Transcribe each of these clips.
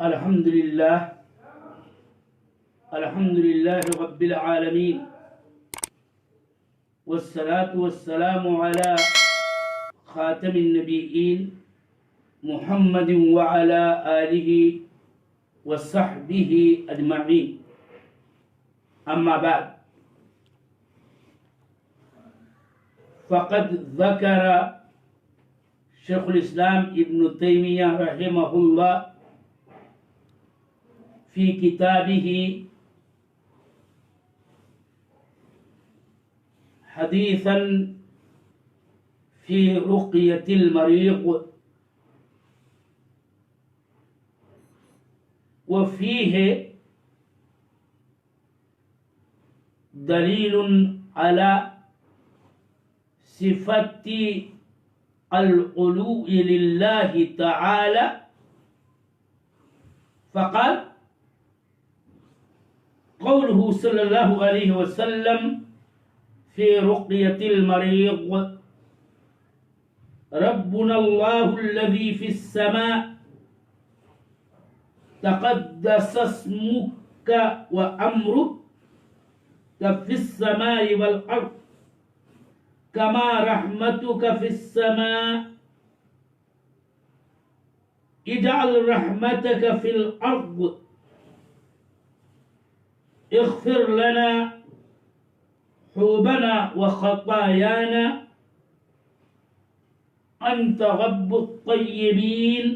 الحمد لله رب العالمين والصلاة والسلام على خاتم النبيين محمد وعلى آله وصحبه أجمعين. أما بعد، فقد ذكر شيخ الإسلام ابن تيمية رحمه الله في كتابه حديثا في رقية المريض، وفيه دليل على صفة العلو لله تعالى، فقال: قوله صلى الله عليه وسلم في رقية المريض: ربنا الله الذي في السماء تقدس اسمك وأمرك في السماء والأرض كما رحمتك في السماء، اجعل رحمتك في الأرض، اغفر لنا حوبنا وخطايانا، أنت رب الطيبين،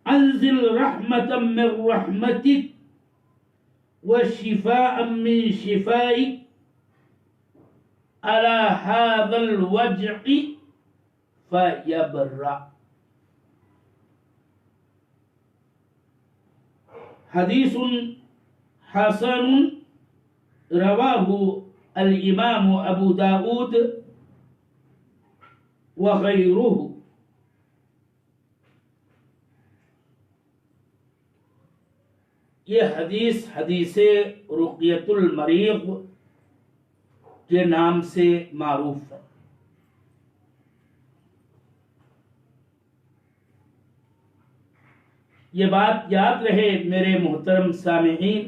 أنزل رحمة من رحمتك وشفاء من شفائك على هذا الوجع فيبرأ. حدیث حسن رواہ الامام ابو داود وغیرہ. یہ حدیث حدیث رقیۃ المریض کے نام سے معروف ہے. یہ بات یاد رہے میرے محترم سامعین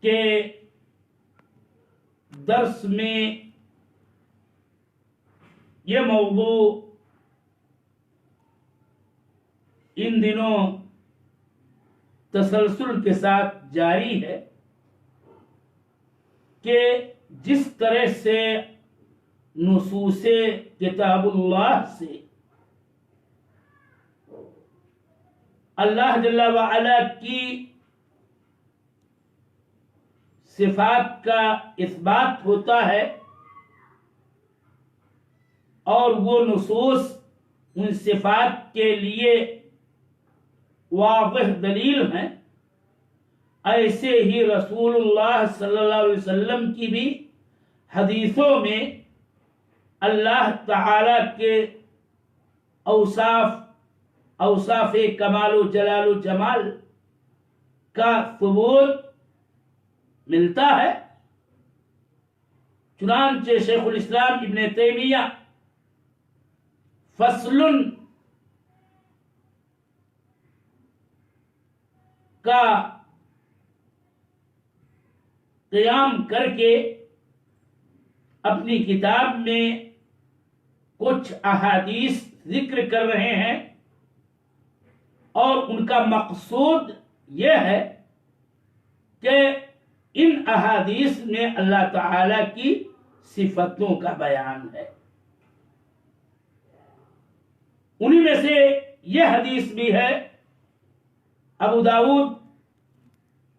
کہ درس میں یہ موضوع ان دنوں تسلسل کے ساتھ جاری ہے کہ جس طرح سے نصوص کتاب اللہ سے اللہ جل وعلا کی صفات کا اثبات ہوتا ہے اور وہ نصوص ان صفات کے لیے واضح دلیل ہیں، ایسے ہی رسول اللہ صلی اللہ علیہ وسلم کی بھی حدیثوں میں اللہ تعالی کے اوصاف کمال و جلال و جمال کا ثبوت ملتا ہے. چنانچہ شیخ الاسلام ابن تیمیہ فصل کا قیام کر کے اپنی کتاب میں کچھ احادیث ذکر کر رہے ہیں، اور ان کا مقصود یہ ہے کہ ان احادیث میں اللہ تعالی کی صفتوں کا بیان ہے. انہی میں سے یہ حدیث بھی ہے. ابو داود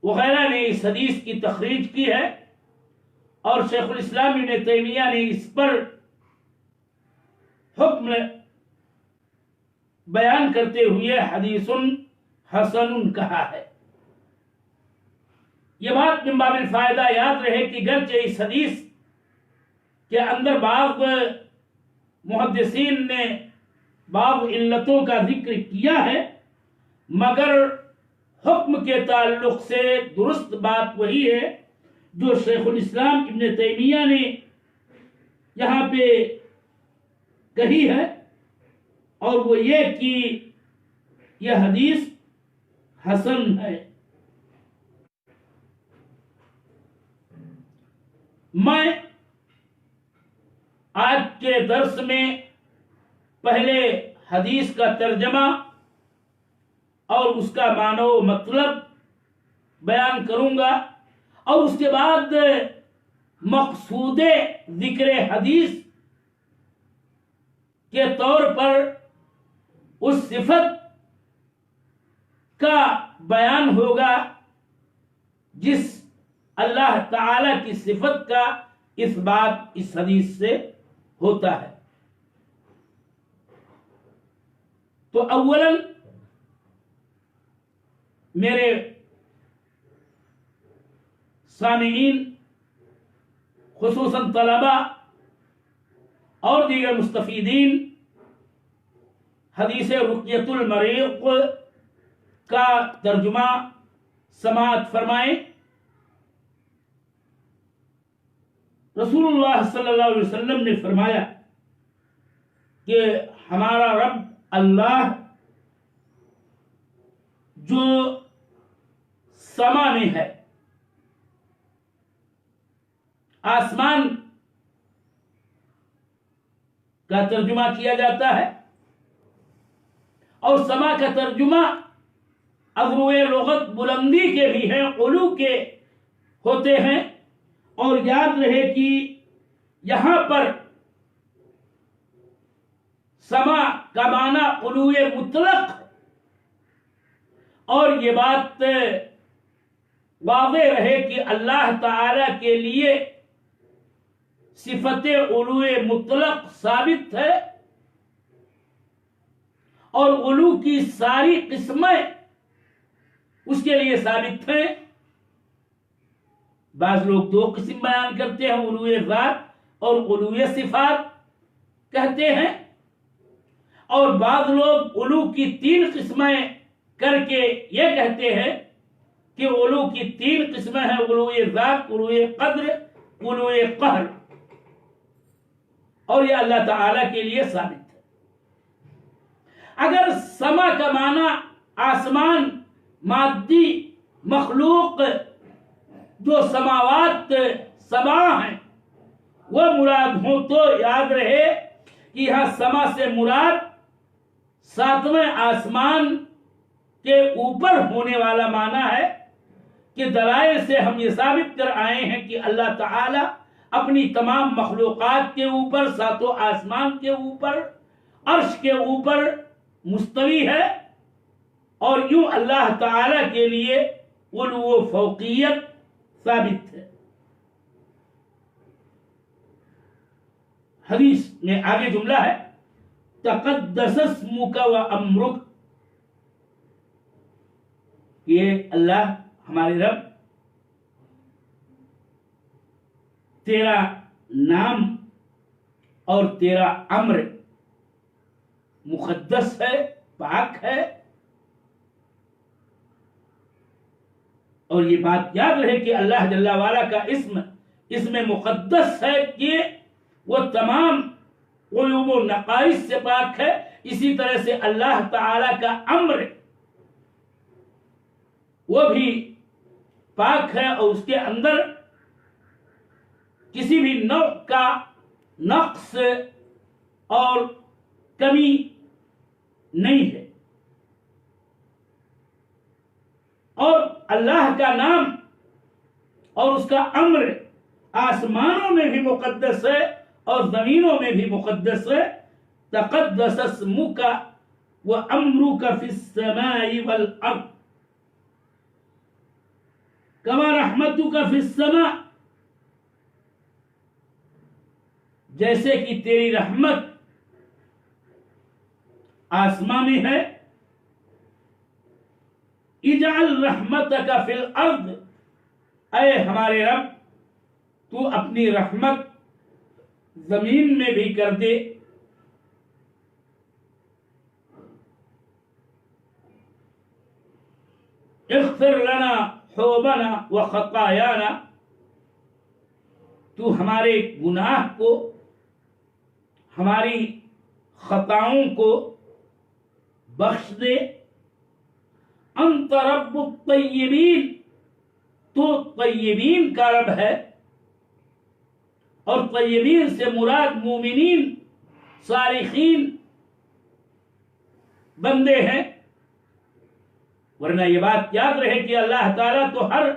وغیرہ نے اس حدیث کی تخریج کی ہے، اور شیخ الاسلام ابن تیمیہ نے اس پر حکم بیان کرتے ہوئے حدیث حسن کہا ہے. یہ بات من باب الفائدہ یاد رہے کہ گرچہ اس حدیث کے اندر بعض محدثین نے بعض علتوں کا ذکر کیا ہے، مگر حکم کے تعلق سے درست بات وہی ہے جو شیخ الاسلام ابن تیمیہ نے یہاں پہ کہی ہے، اور وہ یہ کہ یہ حدیث حسن ہے۔ میں آج کے درس میں پہلے حدیث کا ترجمہ اور اس کا معنی و مطلب بیان کروں گا، اور اس کے بعد مقصود ذکر حدیث کے طور پر اس صفت کا بیان ہوگا جس اللہ تعالی کی صفت کا اس بات اس حدیث سے ہوتا ہے۔ تو اولاً میرے سامعین خصوصاً طلباء اور دیگر مستفیدین حدیث رقیۃ المریض کا ترجمہ سماعت فرمائیں۔ رسول اللہ صلی اللہ علیہ وسلم نے فرمایا کہ ہمارا رب اللہ جو سما میں ہے، آسمان کا ترجمہ کیا جاتا ہے، اور سما کا ترجمہ اغروئے لغت بلندی کے بھی ہیں، علو کے ہوتے ہیں، اور یاد رہے کہ یہاں پر سما کا معنی علو مطلق، اور یہ بات واضح رہے کہ اللہ تعالی کے لیے صفت علو مطلق ثابت ہے، اور علو کی ساری قسمیں اس کے لیے ثابت ہیں۔ بعض لوگ دو قسم بیان کرتے ہیں، علو ذات اور علو صفات کہتے ہیں، اور بعض لوگ علو کی 3 قسمیں کر کے یہ کہتے ہیں کہ علو کی 3 قسمیں ہیں، علو ذات، علو قدر، علو قہر، اور یہ اللہ تعالی کے لیے ثابت ہے۔ اگر سما کا معنی آسمان، مادی مخلوق جو سماوات 7 ہیں وہ مراد ہو، تو یاد رہے کہ یہاں سما سے مراد 7ویں آسمان کے اوپر ہونے والا معنی ہے، کہ دلائل سے ہم یہ ثابت کر آئے ہیں کہ اللہ تعالی اپنی تمام مخلوقات کے اوپر، 7 آسمان کے اوپر، عرش کے اوپر مستوی ہے، اور یوں اللہ تعالی کے لیے علو و فوقیت ثابت ہے۔ حدیث میں آگے جملہ ہے تقدس اسمک و امرک، یہ اللہ ہمارے رب تیرا نام اور تیرا امر مقدس ہے، پاک ہے، اور یہ بات یاد رہے کہ اللہ جل وعلا کا اسم مقدس ہے کہ وہ تمام عیوب و نقائص سے پاک ہے۔ اسی طرح سے اللہ تعالی کا امر وہ بھی پاک ہے، اور اس کے اندر کسی بھی نوع کا نقص اور کمی نہیں ہے۔ اور اللہ کا نام اور اس کا امر آسمانوں میں بھی مقدس ہے اور زمینوں میں بھی مقدس ہے۔ تقدس اسمک وامرک فی السماء والارض کما رحمتک فی السماء، جیسے کہ تیری رحمت آسمان میں ہے۔ اجعل رحمتک فی الارض، اے ہمارے رب تو اپنی رحمت زمین میں بھی کر دے۔ اغفر لنا حوبنا وخطايانا، تو ہمارے گناہ کو، ہماری خطاؤں کو بخش دے۔ انت رب الطیبین، تو طیبین کا رب ہے، اور طیبین سے مراد مومنین صالحین بندے ہیں۔ ورنہ یہ بات یاد رہے کہ اللہ تعالیٰ تو ہر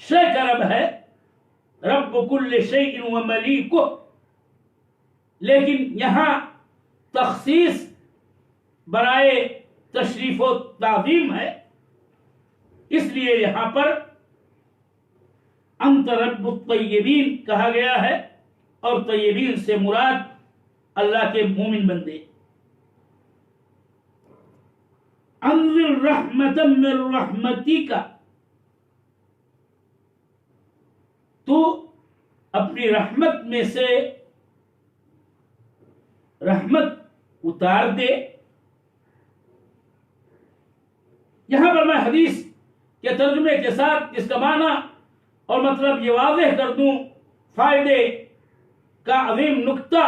شے کا رب ہے، رب کل شیء و ملیکہ، لیکن یہاں تخصیص برائے تشریف و تعظیم ہے، اس لیے یہاں پر انت رب الطیبین کہا گیا ہے، اور طیبین سے مراد اللہ کے مومن بندے۔ انزل رحمتا من رحمتی کا، تو اپنی رحمت میں سے رحمت اتار دے۔ یہاں پر میں حدیث کے ترجمے کے ساتھ اس کا معنی اور مطلب یہ واضح کر دوں، فائدے کا عظیم نقطہ،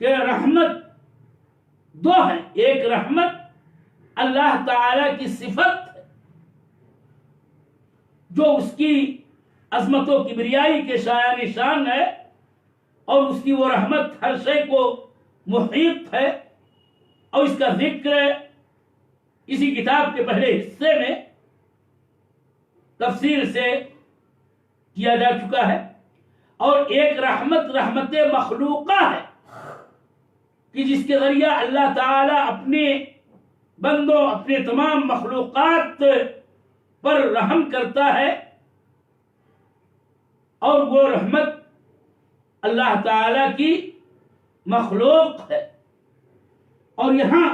کہ رحمت دو ہے۔ ایک رحمت اللہ تعالی کی صفت ہے، جو اس کی عظمت و کبریائی کے شایان شان ہے، اور اس کی وہ رحمت ہر شے کو محیط ہے، اور اس کا ذکر اسی کتاب کے پہلے حصے میں تفصیل سے کیا جا چکا ہے۔ اور ایک رحمت رحمت مخلوقہ ہے، کہ جس کے ذریعہ اللہ تعالی اپنے بندوں، اپنے تمام مخلوقات پر رحم کرتا ہے، اور وہ رحمت اللہ تعالی کی مخلوق ہے۔ اور یہاں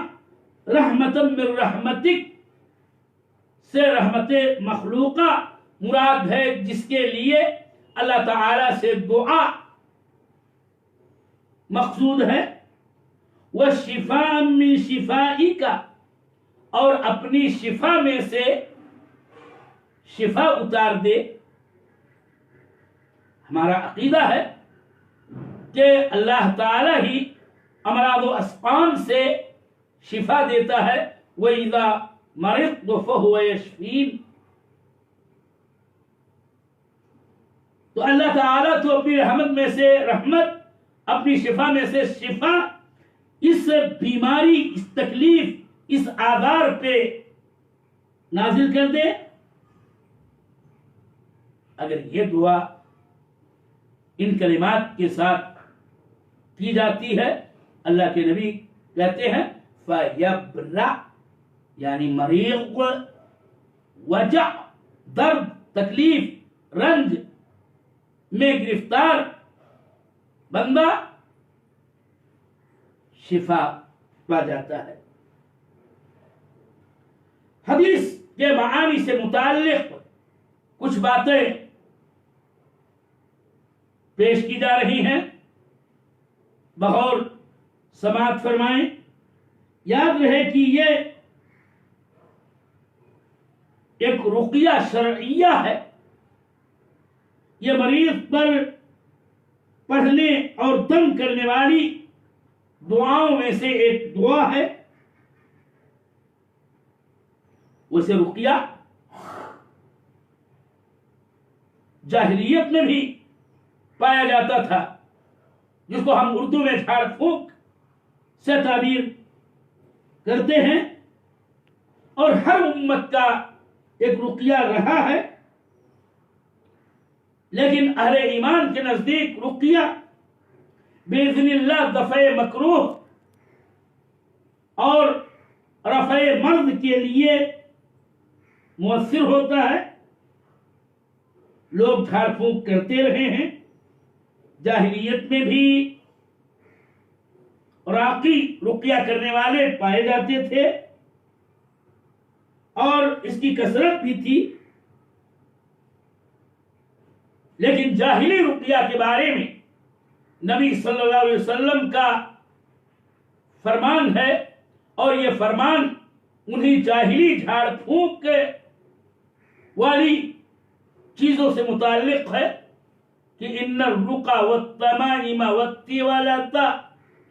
رحمت من رحمتک سے رحمت مخلوقہ مراد ہے، جس کے لیے اللہ تعالی سے دعا مقصود ہے۔ وَشِفَاءً مِّن شِفَائِكَ، اور اپنی شفا میں سے شفا اتار دے۔ ہمارا عقیدہ ہے کہ اللہ تعالی ہی امراض و اسقام سے شفا دیتا ہے۔ وَإِذَا مَرِضْتُ فَهُوَ يَشْفِينِ، تو اللہ تعالیٰ تو اپنی رحمت میں سے رحمت، اپنی شفا میں سے شفا اس بیماری، اس تکلیف، اس آزار پہ نازل کر دے۔ اگر یہ دعا ان کلمات کے ساتھ کی جاتی ہے، اللہ کے نبی کہتے ہیں فَيَبْرَأْ، یعنی مریض، وجع، درد، تکلیف، رنج میں گرفتار بندہ شفا پا جاتا ہے۔ حدیث کے معانی سے متعلق کچھ باتیں پیش کی جا رہی ہیں، بغور سماعت فرمائیں۔ یاد رہے کہ یہ ایک رقیہ شرعیہ ہے، یہ مریض پر پڑھنے اور دم کرنے والی دعاؤں میں سے ایک دعا ہے۔ ویسے رقیہ جاہلیت میں بھی پایا جاتا تھا، جس کو ہم اردو میں جھاڑ پھونک سے تعبیر کرتے ہیں، اور ہر امت کا ایک رقیہ رہا ہے۔ لیکن اہل ایمان کے نزدیک رقیہ باذن اللہ دفع مکروہ اور رفع مرض کے لیے مؤثر ہوتا ہے۔ لوگ جھاڑ پھونک کرتے رہے ہیں، جاہلیت میں بھی راقی رقیہ کرنے والے پائے جاتے تھے، اور اس کی کثرت بھی تھی۔ لیکن جاہلی رقیہ کے بارے میں نبی صلی اللہ علیہ وسلم کا فرمان ہے، اور یہ فرمان انہی جاہلی جھاڑ پھونک والی چیزوں سے متعلق ہے کہ ان الرقى والتمائم والتولة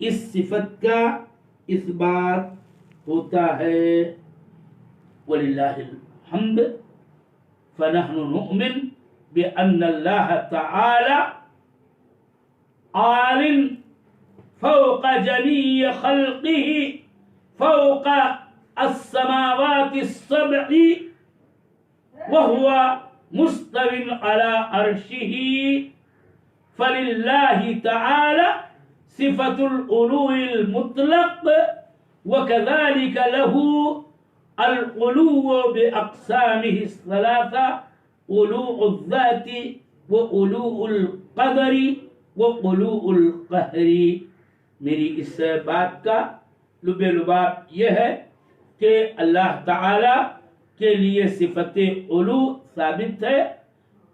اس صفت کا اثبات ہوتا ہے۔ وَلِلَّهِ الْحَمْدُ فَنَحْنُ نُؤْمِنُ بِأَنَّ اللَّهَ تَعَالَى عَالٍ فوق جميع خلقه فوق السماوات السبع وهو مستو على عرشه، فلله تعالى صفة العلو المطلق، وكذلك له العلو بأقسامه الثلاثة: علو الذات وعلو القدر وعلو القهر۔ میری اس بات کا لب لباب یہ ہے کہ اللہ تعالی کے لیے صفت علو ثابت ہے،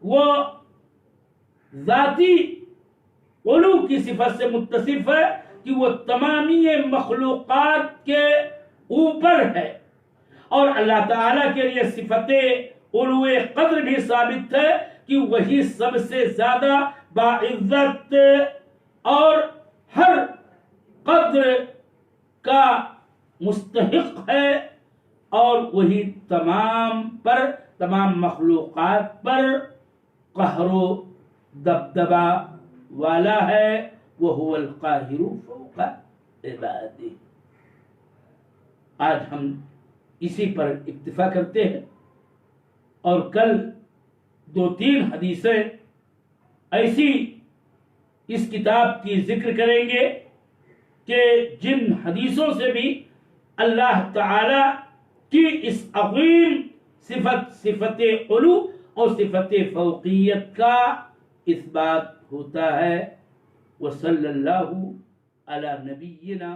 وہ ذاتی علو کی صفت سے متصف ہے کہ وہ تمامی مخلوقات کے اوپر ہے، اور اللہ تعالی کے لیے صفت علو قدر بھی ثابت ہے کہ وہی سب سے زیادہ باعزت اور ہر قدر کا مستحق ہے، اور وہی تمام مخلوقات پر قہر و دبدبہ والا ہے۔ وَهُوَ الْقَاهِرُ فَوْقَ عِبَادِهِ۔ آج ہم اسی پر اکتفا کرتے ہیں، اور کل 2-3 حدیثیں ایسی اس کتاب کی ذکر کریں گے کہ جن حدیثوں سے بھی اللہ تعالی کی اس عظیم صفت علو اور صفت فوقیت کا اثبات ہوتا ہے۔ وصلی اللہ علی نبینا